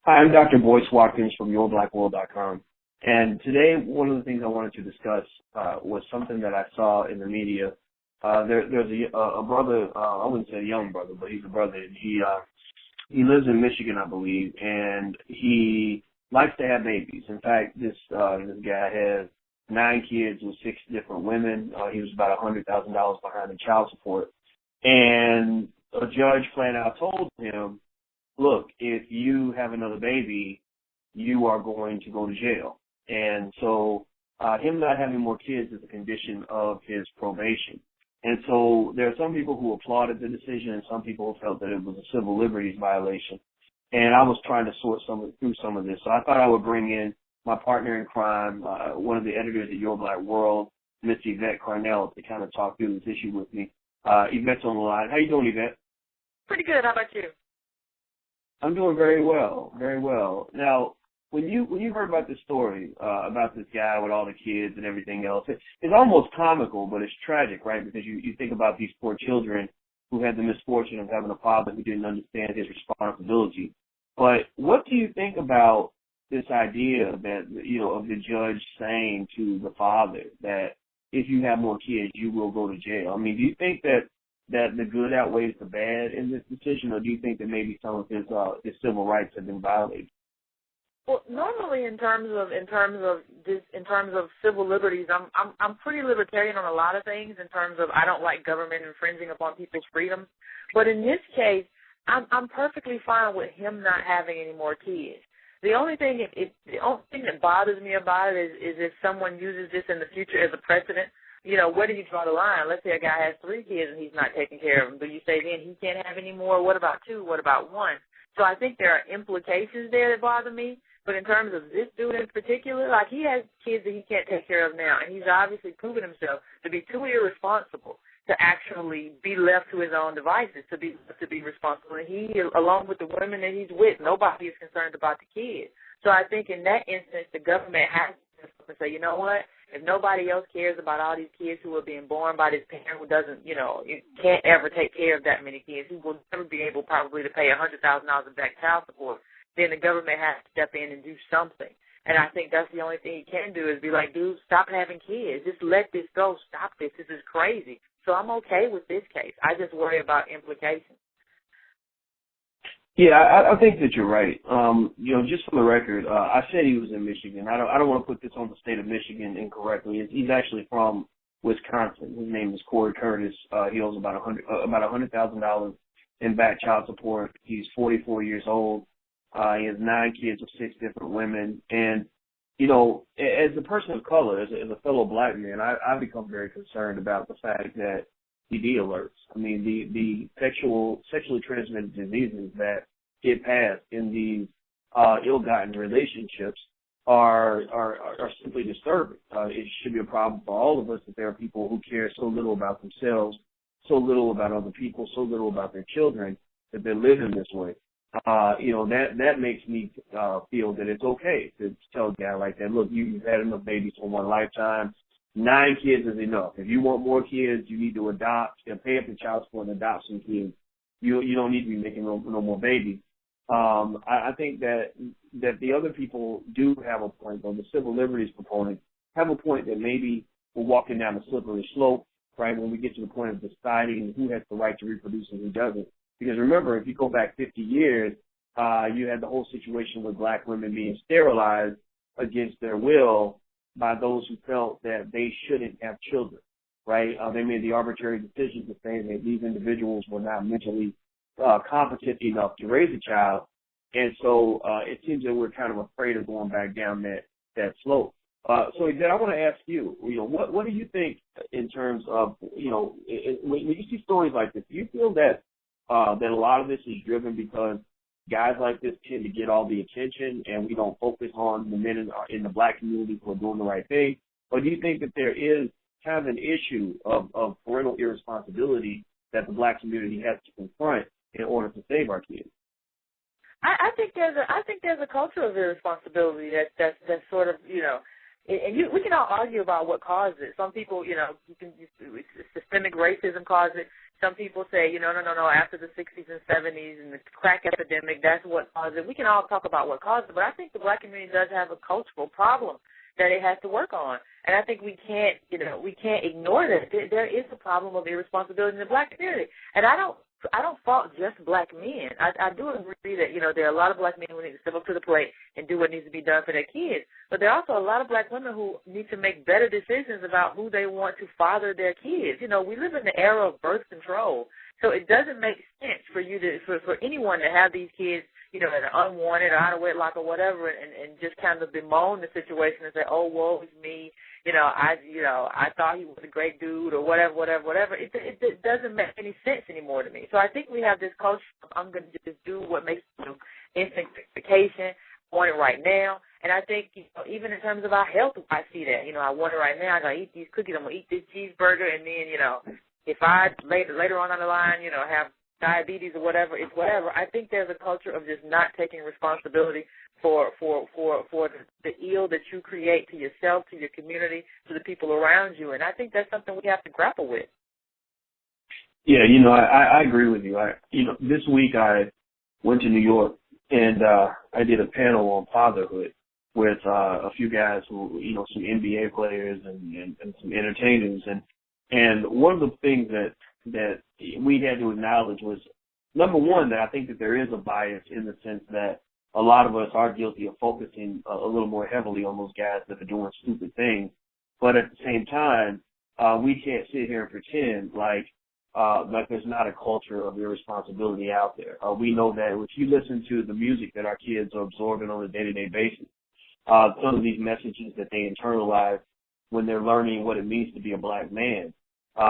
Hi, I'm Dr. Boyce Watkins from YourBlackWorld.com. And today, one of the things I wanted to discuss was something that I saw in the media. There's a brother, I wouldn't say a young brother, but he's a brother. And he lives in Michigan, I believe, and he likes to have babies. In fact, this guy has 9 kids with 6 different women. He was about $100,000 behind in child support. And a judge flat out told him, look, if you have another baby, you are going to go to jail. And so him not having more kids is a condition of his probation. And so there are some people who applauded the decision and some people who felt that it was a civil liberties violation. And I was trying to sort through some of this. So I thought I would bring in my partner in crime, one of the editors at Your Black World, Miss Yvette Carnell, to kind of talk through this issue with me. Yvette's on the line. How you doing, Yvette? Pretty good. How about you? I'm doing very well, very well. Now, when you heard about this story about this guy with all the kids and everything else, it's almost comical, but it's tragic, right? Because you think about these poor children who had the misfortune of having a father who didn't understand his responsibility. But what do you think about this idea that, of the judge saying to the father that if you have more kids, you will go to jail? I mean, do you think that the good outweighs the bad in this decision, or do you think that maybe some of his civil rights have been violated? Well, normally in terms of civil liberties, I'm pretty libertarian on a lot of things. In terms of I don't like government infringing upon people's freedoms, but in this case, I'm perfectly fine with him not having any more kids. The only thing that bothers me about it is if someone uses this in the future as a precedent. Where do you draw the line? Let's say a guy has 3 kids and he's not taking care of them. Do you say then he can't have any more? What about 2? What about 1? So I think there are implications there that bother me. But in terms of this dude in particular, like he has kids that he can't take care of now, and he's obviously proven himself to be too irresponsible to actually be left to his own devices, to be responsible. And he, along with the women that he's with, nobody is concerned about the kids. So I think in that instance, the government has to say, you know what? If nobody else cares about all these kids who are being born by this parent who doesn't, can't ever take care of that many kids, who will never be able probably to pay $100,000 of back child support, then the government has to step in and do something. And I think that's the only thing he can do is be like, dude, stop having kids. Just let this go. Stop this. This is crazy. So I'm okay with this case. I just worry about implications. Yeah, I think that you're right. Just for the record, I said he was in Michigan. I don't want to put this on the state of Michigan incorrectly. He's actually from Wisconsin. His name is Corey Curtis. He owes about $100,000 in back child support. He's 44 years old. He has 9 kids with 6 different women. And, as a person of color, as a fellow black man, I become very concerned about the fact that PD alerts. I mean, the sexually transmitted diseases that get passed in these ill-gotten relationships are simply disturbing. It should be a problem for all of us that there are people who care so little about themselves, so little about other people, so little about their children that they're living this way. That makes me feel that it's okay to tell a guy like that, look, you've had enough babies for one lifetime. 9 kids is enough. If you want more kids, you need to adopt and pay up the child support and adopt some kids. You don't need to be making no more babies. I think that the other people do have a point, though. The civil liberties proponents have a point that maybe we're walking down a slippery slope, right, when we get to the point of deciding who has the right to reproduce and who doesn't. Because remember, if you go back 50 years, you had the whole situation with black women being sterilized against their will by those who felt that they shouldn't have children, right? They made the arbitrary decision to say that these individuals were not mentally competent enough to raise a child. And so it seems that we're kind of afraid of going back down that slope. So Yvette, I want to ask you, what do you think in terms of, when you see stories like this, do you feel that a lot of this is driven because guys like this tend to get all the attention and we don't focus on the men in the black community who are doing the right thing? Or do you think that there is kind of an issue of parental irresponsibility that the black community has to confront in order to save our kids? I think there's a culture of irresponsibility that's sort of, we can all argue about what caused it. Some people, systemic racism caused it. Some people say, no, after the 60s and 70s and the crack epidemic, that's what caused it. We can all talk about what caused it, but I think the black community does have a cultural problem that it has to work on. And I think we can't ignore that. There is a problem of irresponsibility in the black community. And I don't fault just black men. I do agree that, there are a lot of black men who need to step up to the plate and do what needs to be done for their kids. But there are also a lot of black women who need to make better decisions about who they want to father their kids. We live in the era of birth control. So it doesn't make sense for for anyone to have these kids, that are unwanted or out of wedlock or whatever, and just kind of bemoan the situation and say, oh, woe is me. I thought he was a great dude or whatever. It doesn't make any sense anymore to me. So I think we have this culture of I'm going to just do what makes instant gratification. I want it right now. And I think, even in terms of our health, I see that. I want it right now. I'm going to eat these cookies. I'm going to eat this cheeseburger. And then, if I later on the line, have diabetes or whatever, it's whatever. I think there's a culture of just not taking responsibility for the ill that you create to yourself, to your community, to the people around you. And I think that's something we have to grapple with. Yeah, I agree with you. This week I went to New York and I did a panel on fatherhood with a few guys who, some NBA players and some entertainers. And one of the things that we had to acknowledge was, number one, that I think that there is a bias in the sense that a lot of us are guilty of focusing a little more heavily on those guys that are doing stupid things. But at the same time, we can't sit here and pretend like there's not a culture of irresponsibility out there. We know that if you listen to the music that our kids are absorbing on a day-to-day basis, some of these messages that they internalize when they're learning what it means to be a black man,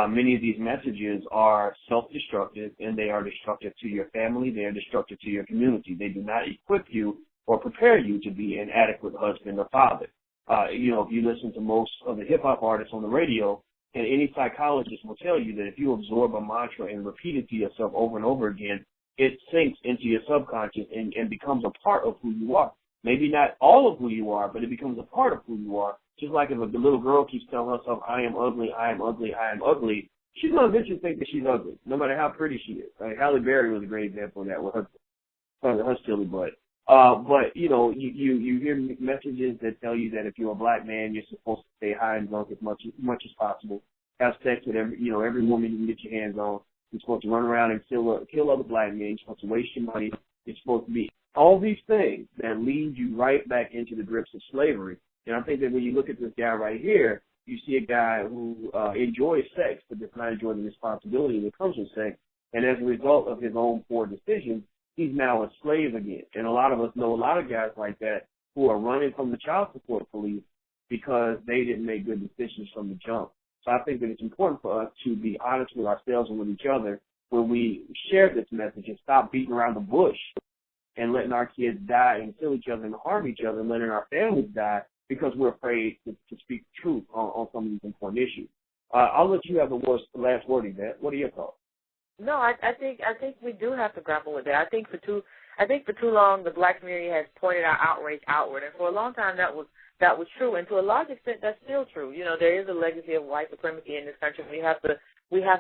many of these messages are self-destructive, and they are destructive to your family. They are destructive to your community. They do not equip you or prepare you to be an adequate husband or father. If you listen to most of the hip-hop artists on the radio, and any psychologist will tell you that if you absorb a mantra and repeat it to yourself over and over again, it sinks into your subconscious and becomes a part of who you are. Maybe not all of who you are, but it becomes a part of who you are. Just like if a little girl keeps telling herself, I am ugly, I am ugly, I am ugly, she's going to eventually think that she's ugly, no matter how pretty she is. Halle Berry was a great example of that with her silly butt. But, you hear messages that tell you that if you're a black man, you're supposed to stay high and drunk as much as possible, have sex with every woman you can get your hands on. You're supposed to run around and kill other black men. You're supposed to waste your money. You're supposed to be all these things that lead you right back into the grips of slavery. And I think that when you look at this guy right here, you see a guy who enjoys sex but does not enjoy the responsibility that comes with sex. And as a result of his own poor decisions, he's now a slave again. And a lot of us know a lot of guys like that who are running from the child support police because they didn't make good decisions from the jump. So I think that it's important for us to be honest with ourselves and with each other when we share this message and stop beating around the bush and letting our kids die and kill each other and harm each other and letting our families die because we're afraid to speak the truth on some of these important issues. I'll let you have the last word, Yvette. What are your thoughts? No, I think we do have to grapple with that. I think for too long the black community has pointed our outrage outward, and for a long time that was true, and to a large extent that's still true. There is a legacy of white supremacy in this country. We have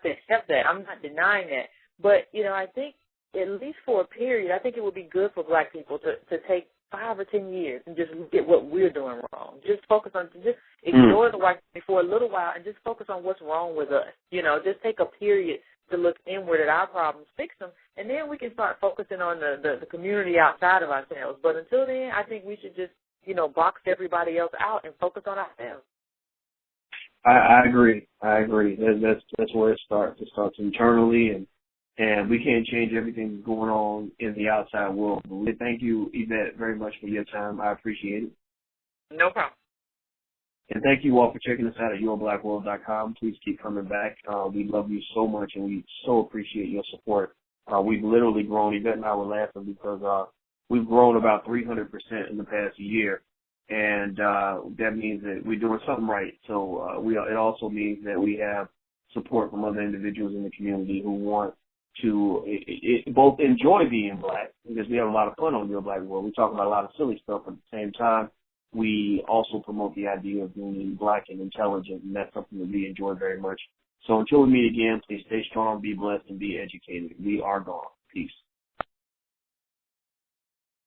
to accept that. I'm not denying that, but I think at least for a period, I think it would be good for black people to take 5 or 10 years and just look at what we're doing wrong. Just ignore the white community for a little while and just focus on what's wrong with us. Just take a period to look inward at our problems, fix them, and then we can start focusing on the community outside of ourselves. But until then, I think we should just, box everybody else out and focus on ourselves. I agree. That's where it starts. It starts internally, and we can't change everything that's going on in the outside world. But thank you, Yvette, very much for your time. I appreciate it. No problem. And thank you all for checking us out at yourblackworld.com. Please keep coming back. We love you so much, and we so appreciate your support. We've literally grown. Yvette and I were laughing because we've grown about 300% in the past year, and that means that we're doing something right. So it also means that we have support from other individuals in the community who want to both enjoy being black, because we have a lot of fun on Your Black World. We talk about a lot of silly stuff, but at the same time, we also promote the idea of being black and intelligent, and that's something that we enjoy very much. So until we meet again, please stay strong, be blessed, and be educated. We are gone. Peace.